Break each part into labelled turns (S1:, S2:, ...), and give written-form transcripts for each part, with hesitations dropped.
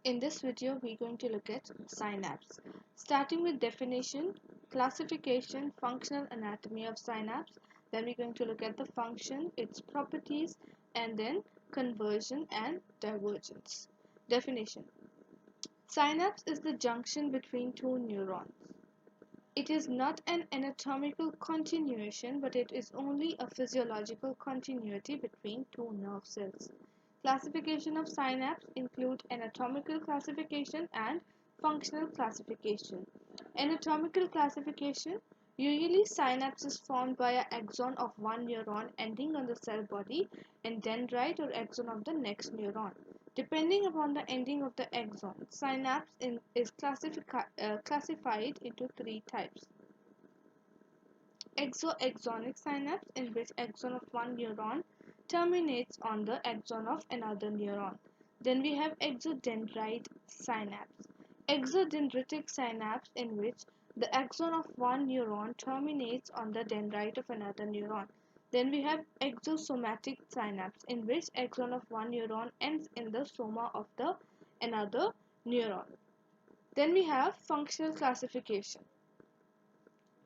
S1: In this video, we're going to look at synapse, starting with definition, classification, functional anatomy of synapse. Then we're going to look at the function, its properties, and then conversion and divergence. Definition. Synapse is the junction between two neurons. It is not an anatomical continuation, but it is only a physiological continuity between two nerve cells. Classification of synapse include anatomical classification and functional classification. Anatomical classification: usually synapse is formed by an axon of one neuron ending on the cell body and dendrite or axon of the next neuron. Depending upon the ending of the axon, synapse is classified into three types. Exoaxonic synapse, in which axon of one neuron terminates on the axon of another neuron. Then we have exodendrite synapse. Exodendritic synapse, in which the axon of one neuron terminates on the dendrite of another neuron. Then we have exosomatic synapse, in which axon of one neuron ends in the soma of the another neuron. Then we have functional classification.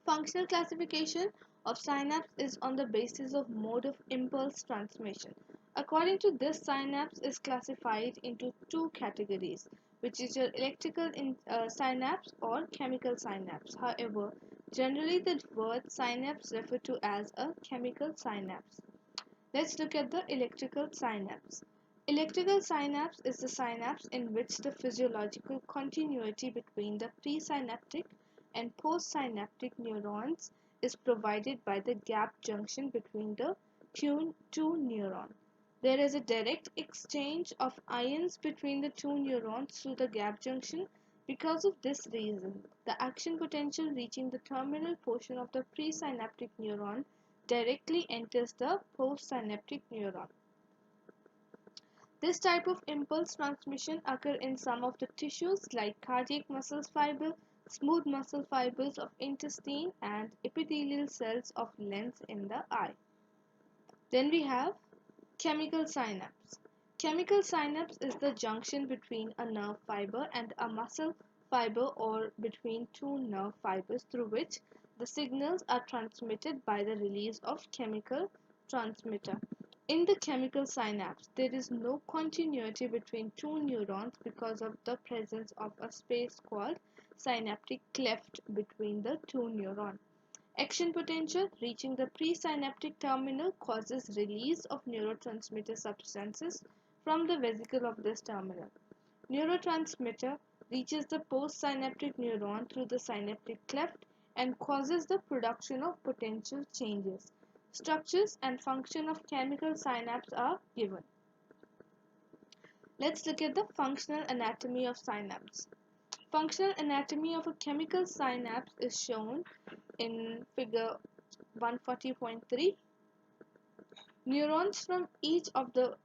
S1: Functional classification of synapse is on the basis of mode of impulse transmission. According to this, synapse is classified into two categories, which is your electrical synapse or chemical synapse. However, generally the word synapse referred to as a chemical synapse. Let's look at the electrical synapse. Electrical synapse is the synapse in which the physiological continuity between the presynaptic and postsynaptic neurons is provided by the gap junction between the two neurons. There is a direct exchange of ions between the two neurons through the gap junction. Because of this reason, the action potential reaching the terminal portion of the presynaptic neuron directly enters the postsynaptic neuron. This type of impulse transmission occurs in some of the tissues like cardiac muscle fiber, smooth muscle fibers of intestine, and epithelial cells of lens in the eye. Then we have chemical synapse. Chemical synapse is the junction between a nerve fiber and a muscle fiber, or between two nerve fibers, through which the signals are transmitted by the release of chemical transmitter. In the chemical synapse, there is no continuity between two neurons because of the presence of a space called synaptic cleft between the two neurons. Action potential reaching the presynaptic terminal causes release of neurotransmitter substances from the vesicle of this terminal. Neurotransmitter reaches the postsynaptic neuron through the synaptic cleft and causes the production of potential changes. Structures and function of chemical synapse are given. Let's look at the functional anatomy of synapse. Functional anatomy of a chemical synapse is shown in figure 140.3. Neurons from each of the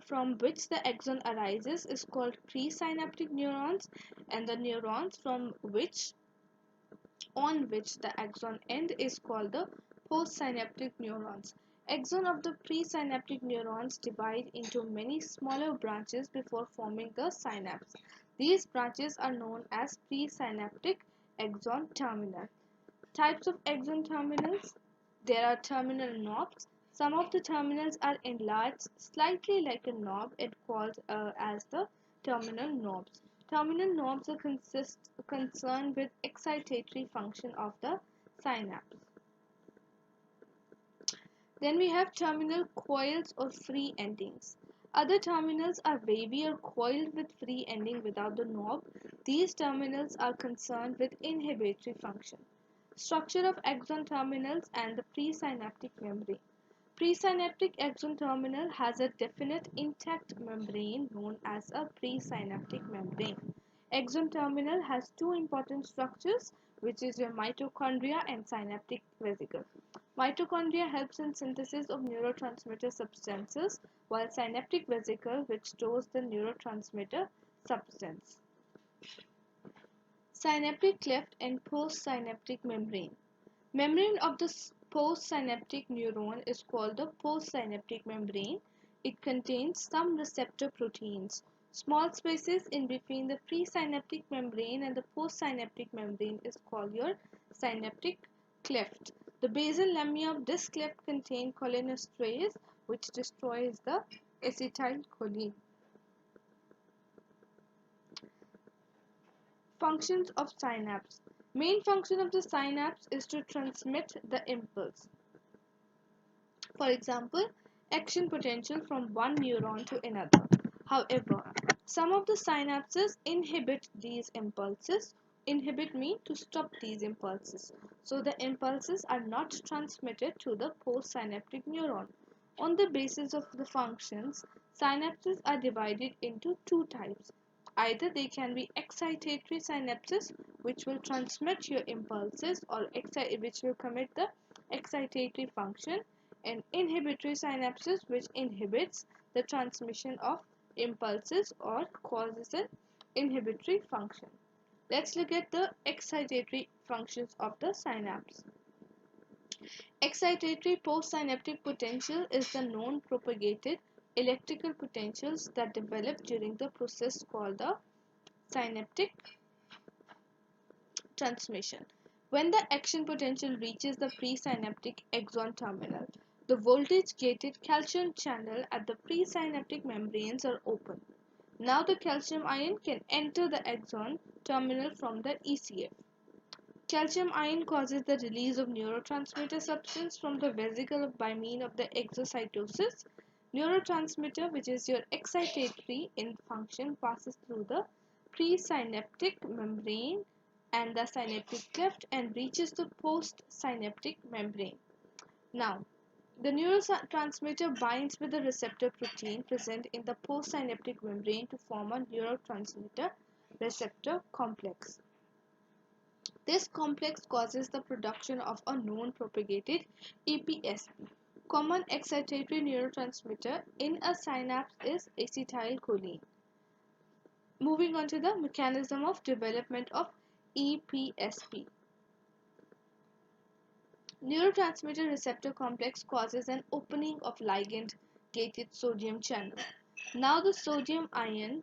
S1: from which the axon arises is called presynaptic neurons, and the neurons from which on which the axon end is called the postsynaptic neurons. Axon of the presynaptic neurons divide into many smaller branches before forming the synapse. These branches are known as presynaptic axon terminal. Types of axon terminals: there are terminal knobs. Some of the terminals are enlarged slightly like a knob and called as the terminal knobs. Terminal knobs are concerned with excitatory function of the synapse. Then we have terminal coils or free endings. Other terminals are wavy or coiled with free ending without the knob. These terminals are concerned with inhibitory function. Structure of axon terminals and the presynaptic membrane. Presynaptic axon terminal has a definite intact membrane known as a presynaptic membrane. Axon terminal has two important structures, which is your mitochondria and synaptic vesicle. Mitochondria helps in synthesis of neurotransmitter substances, while synaptic vesicle which stores the neurotransmitter substance. Synaptic cleft and postsynaptic membrane. Membrane of the postsynaptic neuron is called the postsynaptic membrane. It contains some receptor proteins. Small spaces in between the presynaptic membrane and the postsynaptic membrane is called your synaptic cleft. The basal lamina of this cleft contain cholinesterase, which destroys the acetylcholine. Functions of synapse. Main function of the synapse is to transmit the impulse. For example, action potential from one neuron to another. However, some of the synapses inhibit these impulses. Inhibit means to stop these impulses. So the impulses are not transmitted to the postsynaptic neuron. On the basis of the functions, synapses are divided into two types. Either they can be excitatory synapses, which will transmit your impulses, or which will commit the excitatory function, and inhibitory synapses, which inhibits the transmission of impulses or causes an inhibitory function. Let's look at the excitatory functions of the synapse. Excitatory postsynaptic potential is the known propagated electrical potentials that develop during the process called the synaptic transmission. When the action potential reaches the presynaptic axon terminal, the voltage-gated calcium channel at the presynaptic membranes are open. Now the calcium ion can enter the axon terminal from the ECF. Calcium ion causes the release of neurotransmitter substance from the vesicle by means of the exocytosis. Neurotransmitter, which is your excitatory in function, passes through the presynaptic membrane and the synaptic cleft and reaches the postsynaptic membrane. Now, the neurotransmitter binds with the receptor protein present in the postsynaptic membrane to form a neurotransmitter receptor complex. This complex causes the production of a known propagated epsp. Common excitatory neurotransmitter in a synapse is acetylcholine. Moving on to the mechanism of development of epsp. Neurotransmitter receptor complex causes an opening of ligand-gated sodium channel. Now the sodium ion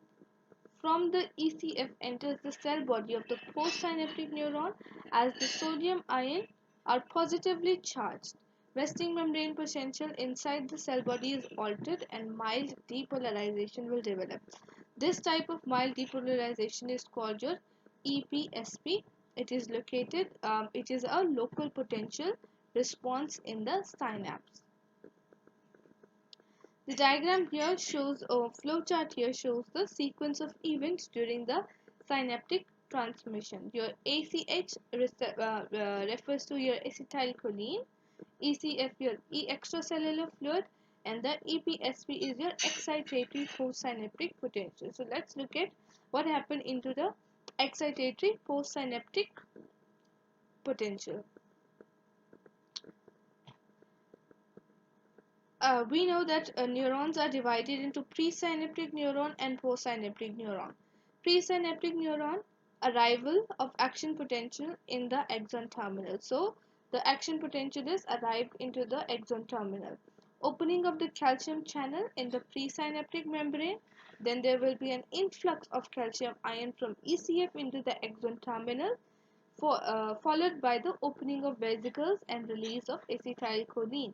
S1: from the ECF enters the cell body of the postsynaptic neuron as the sodium ion are positively charged. Resting membrane potential inside the cell body is altered and mild depolarization will develop. This type of mild depolarization is called your epsp. It is a local potential response in the synapse. The diagram here shows, a flowchart here shows the sequence of events during the synaptic transmission. Your ACH refers to your acetylcholine, ECF your extracellular fluid, and the EPSP is your excitatory postsynaptic potential. So let's look at what happened into the excitatory postsynaptic potential. We know that neurons are divided into presynaptic neuron and postsynaptic neuron. Presynaptic neuron, arrival of action potential in the axon terminal. So the action potential is arrived into the axon terminal. Opening of the calcium channel in the presynaptic membrane. Then there will be an influx of calcium ion from ECF into the axon terminal, followed by the opening of vesicles and release of acetylcholine.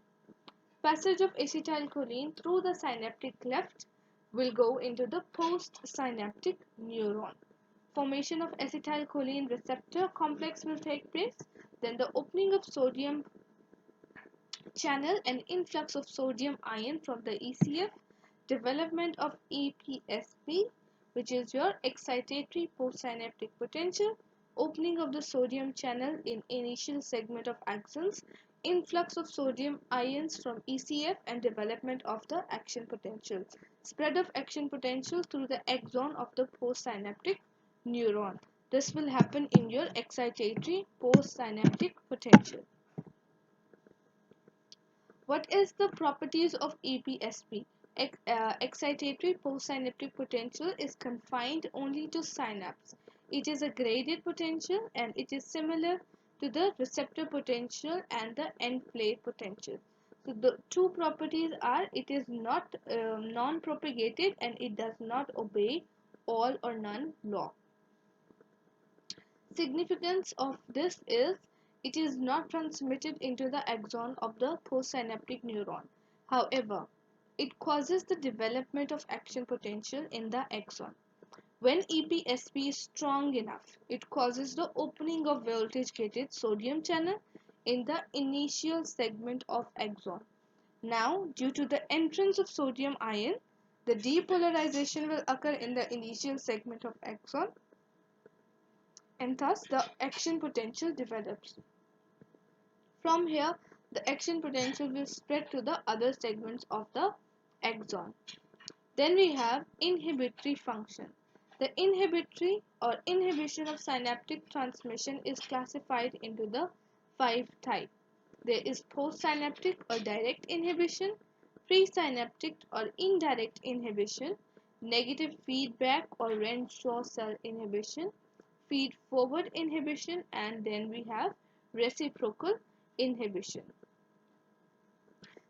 S1: Passage of acetylcholine through the synaptic cleft will go into the postsynaptic neuron. Formation of acetylcholine receptor complex will take place. Then the opening of sodium channel and influx of sodium ion from the ECF. Development of EPSP, which is your excitatory postsynaptic potential. Opening of the sodium channel in initial segment of axons, influx of sodium ions from ECF, and development of the action potential. Spread of action potential through the axon of the postsynaptic neuron. This will happen in your excitatory postsynaptic potential. What is the properties of EPSP? Excitatory postsynaptic potential is confined only to synapse. It is a graded potential and it is similar to the receptor potential and the end plate potential. So the two properties are it is not non-propagated and it does not obey all or none law. Significance of this is it is not transmitted into the axon of the postsynaptic neuron. However, it causes the development of action potential in the axon. When epsp is strong enough, it causes the opening of voltage-gated sodium channel in the initial segment of axon. Now, due to the entrance of sodium ion, the depolarization will occur in the initial segment of axon and thus the action potential develops. From here, the action potential will spread to the other segments of the axon. Then we have inhibitory function. The inhibitory or inhibition of synaptic transmission is classified into the 5 types. There is postsynaptic or direct inhibition, presynaptic or indirect inhibition, negative feedback or Renshaw cell inhibition, feed-forward inhibition, and then we have reciprocal inhibition.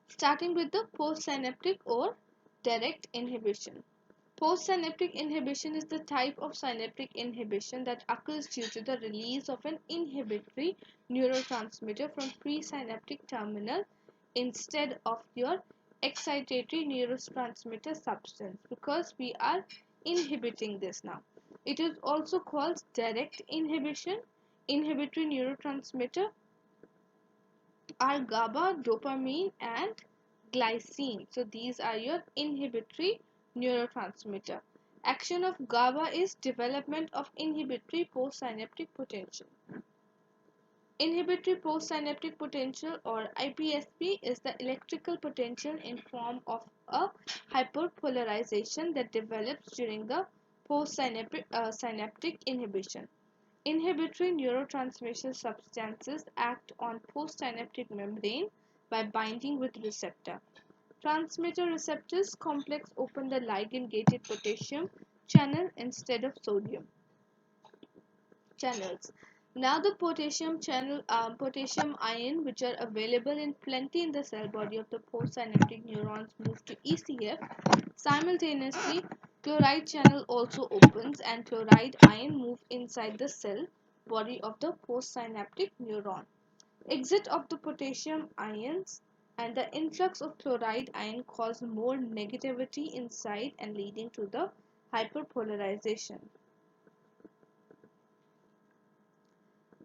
S1: Starting with the postsynaptic or direct inhibition. Postsynaptic inhibition is the type of synaptic inhibition that occurs due to the release of an inhibitory neurotransmitter from presynaptic terminal instead of your excitatory neurotransmitter substance, because we are inhibiting this now. It is also called direct inhibition. Inhibitory neurotransmitter are GABA, dopamine and glycine. So these are your inhibitory neurotransmitter. Action of GABA is development of inhibitory postsynaptic potential. Inhibitory postsynaptic potential or IPSP is the electrical potential in form of a hyperpolarization that develops during the postsynaptic synaptic inhibition. Inhibitory neurotransmission substances act on postsynaptic membrane by binding with receptor. Transmitter receptors complex open the ligand-gated potassium channel instead of sodium channels. Now the potassium ion, which are available in plenty in the cell body of the postsynaptic neurons, move to ECF. Simultaneously, chloride channel also opens and chloride ion move inside the cell body of the postsynaptic neuron. Exit of the potassium ions and the influx of chloride ion cause more negativity inside and leading to the hyperpolarization.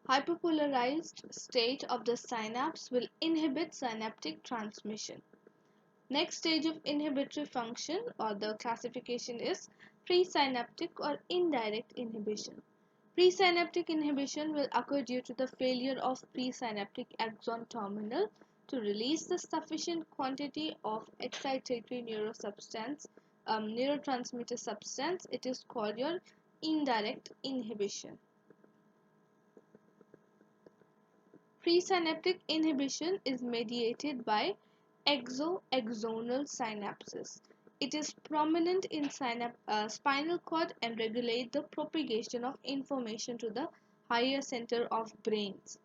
S1: Hyperpolarized state of the synapse will inhibit synaptic transmission. Next stage of inhibitory function or the classification is presynaptic or indirect inhibition. Presynaptic inhibition will occur due to the failure of presynaptic axon terminal to release the sufficient quantity of excitatory neurotransmitter substance. It is called your indirect inhibition. Presynaptic inhibition is mediated by exoaxonal synapses. It is prominent in spinal cord and regulates the propagation of information to the higher center of brains.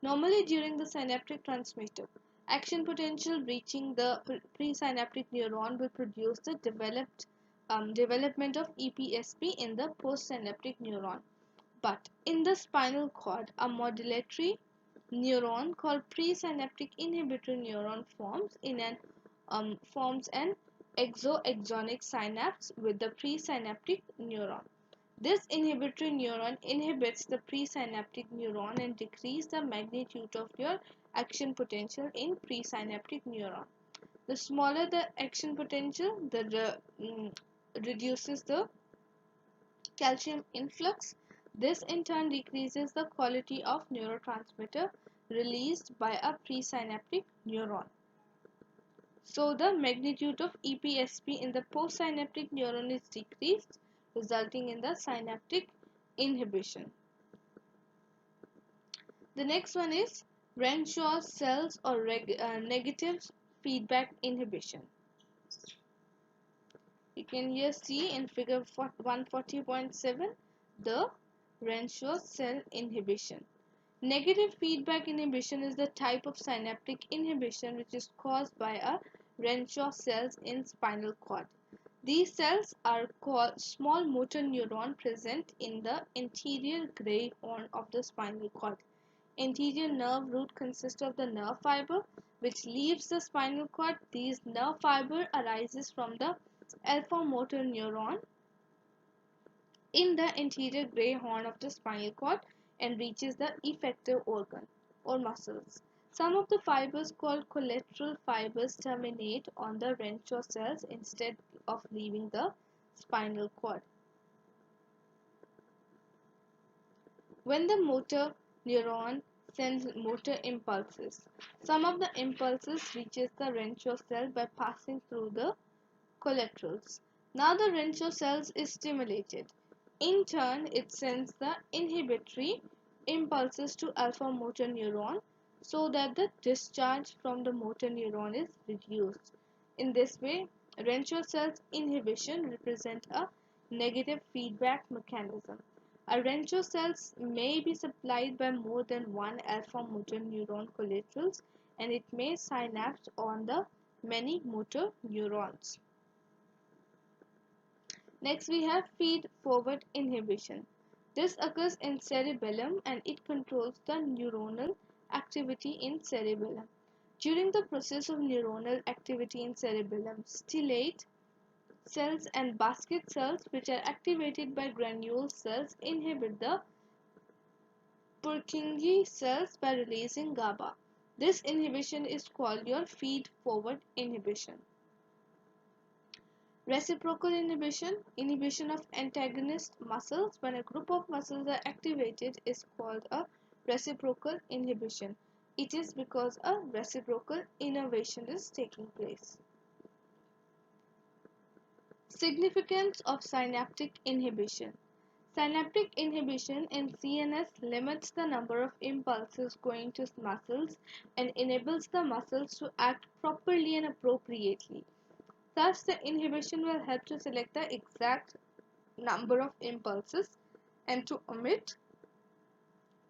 S1: Normally during the synaptic transmitter, action potential reaching the presynaptic neuron will produce the development of epsp in the postsynaptic neuron. But in the spinal cord, a modulatory neuron called presynaptic inhibitory neuron forms an exoaxonic synapse with the presynaptic neuron. This inhibitory neuron inhibits the presynaptic neuron and decreases the magnitude of your action potential in presynaptic neuron. The smaller the action potential, the reduces the calcium influx. This in turn decreases the quality of neurotransmitter released by a presynaptic neuron. So the magnitude of epsp in the postsynaptic neuron is decreased, resulting in the synaptic inhibition. The next one is Renshaw cells or negative feedback inhibition. You can here see in figure 140.7 the Renshaw cell inhibition. Negative feedback inhibition is the type of synaptic inhibition which is caused by a Renshaw cells in spinal cord. These cells are called small motor neuron present in the anterior gray horn of the spinal cord. Anterior nerve root consists of the nerve fiber which leaves the spinal cord. These nerve fiber arises from the alpha motor neuron in the anterior gray horn of the spinal cord and reaches the effector organ or muscles. Some of the fibers called collateral fibers terminate on the Renshaw cells instead of leaving the spinal cord. When the motor neuron sends motor impulses, some of the impulses reaches the Renshaw cell by passing through the collaterals. Now the Renshaw cells is stimulated. In turn, it sends the inhibitory impulses to alpha motor neuron so that the discharge from the motor neuron is reduced. In this way, Renshaw cells inhibition represents a negative feedback mechanism. A Renshaw cells may be supplied by more than one alpha motor neuron collaterals and it may synapse on the many motor neurons. Next we have feed-forward inhibition. This occurs in cerebellum and it controls the neuronal activity in cerebellum. During the process of neuronal activity in cerebellum, stellate cells and basket cells which are activated by granule cells inhibit the Purkinje cells by releasing GABA. This inhibition is called your feed-forward inhibition. Reciprocal inhibition, inhibition of antagonist muscles when a group of muscles are activated is called a reciprocal inhibition. It is because a reciprocal innervation is taking place. Significance of synaptic inhibition. Synaptic inhibition in CNS limits the number of impulses going to muscles and enables the muscles to act properly and appropriately. Thus, the inhibition will help to select the exact number of impulses and to omit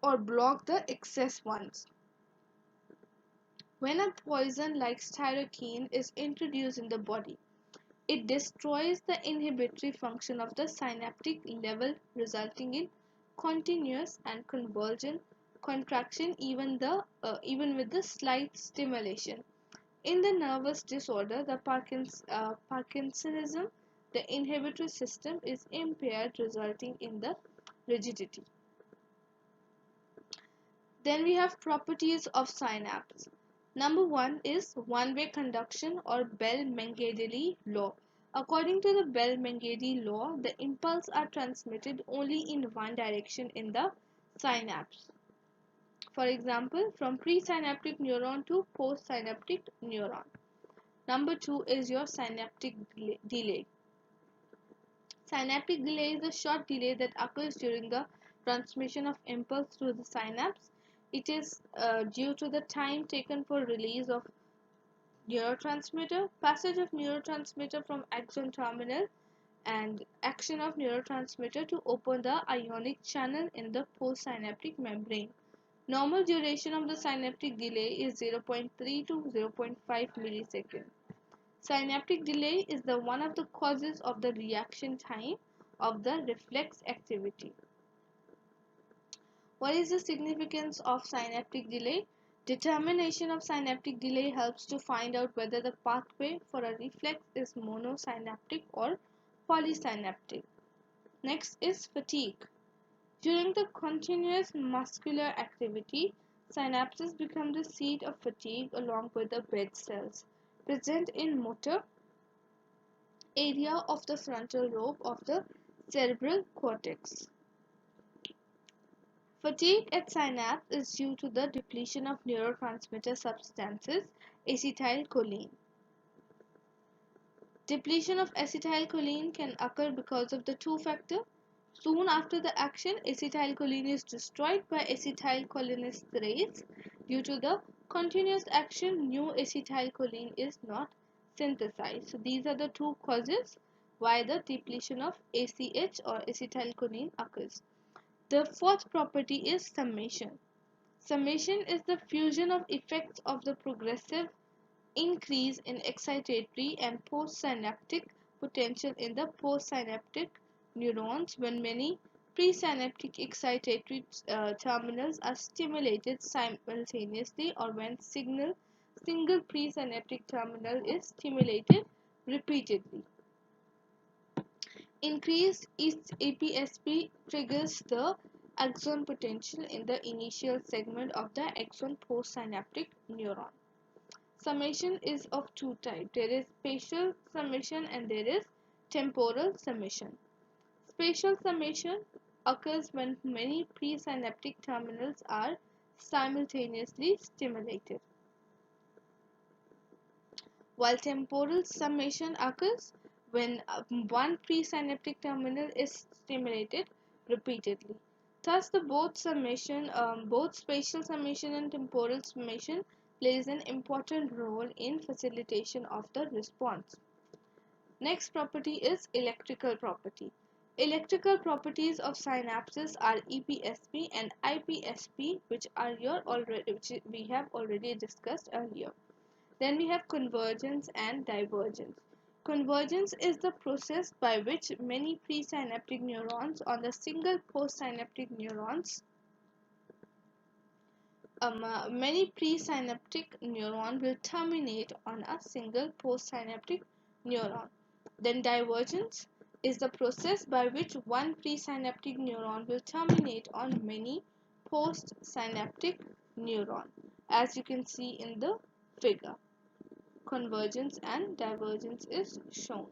S1: or block the excess ones. When a poison like styrokine is introduced in the body, it destroys the inhibitory function of the synaptic level, resulting in continuous and convergent contraction even with the slight stimulation. In the nervous disorder, the Parkinsonism, the inhibitory system is impaired, resulting in the rigidity. Then we have properties of synapse. Number one is one-way conduction or Bell-Mengadeli law. According to the Bell-Mengadeli law, the impulses are transmitted only in one direction in the synapse. For example, from presynaptic neuron to postsynaptic neuron. Number two is your synaptic delay. Synaptic delay is a short delay that occurs during the transmission of impulse through the synapse. It is due to the time taken for release of neurotransmitter, passage of neurotransmitter from axon terminal, and action of neurotransmitter to open the ionic channel in the postsynaptic membrane. Normal duration of the synaptic delay is 0.3 to 0.5 milliseconds. Synaptic delay is the one of the causes of the reaction time of the reflex activity. What is the significance of synaptic delay? Determination of synaptic delay helps to find out whether the pathway for a reflex is monosynaptic or polysynaptic. Next is fatigue. During the continuous muscular activity, synapses become the seat of fatigue along with the bed cells present in motor area of the frontal lobe of the cerebral cortex. Fatigue at synapse is due to the depletion of neurotransmitter substances acetylcholine. Depletion of acetylcholine can occur because of the two factors. Soon after the action, acetylcholine is destroyed by acetylcholinesterase. Due to the continuous action, new acetylcholine is not synthesized. So these are the two causes why the depletion of ACH or acetylcholine occurs. The fourth property is summation. Summation is the fusion of effects of the progressive increase in excitatory and postsynaptic potential in the postsynaptic neurons when many presynaptic excitatory terminals are stimulated simultaneously, or when single presynaptic terminal is stimulated repeatedly. Increased epsp triggers the axon potential in the initial segment of the axon postsynaptic neuron. Summation is of two types. There is spatial summation and there is temporal summation. Spatial summation occurs when many presynaptic terminals are simultaneously stimulated, while temporal summation occurs when one presynaptic terminal is stimulated repeatedly. Thus, both spatial summation and temporal summation plays an important role in facilitation of the response. Next property is electrical property. Electrical properties of synapses are epsp and ipsp, which we have already discussed earlier. Then we have convergence and divergence. Convergence is the process by which many presynaptic neurons on the single postsynaptic neurons many presynaptic neuron will terminate on a single postsynaptic neuron. Then divergence is the process by which one presynaptic neuron will terminate on many postsynaptic neuron, as you can see in the figure. Convergence and divergence is shown.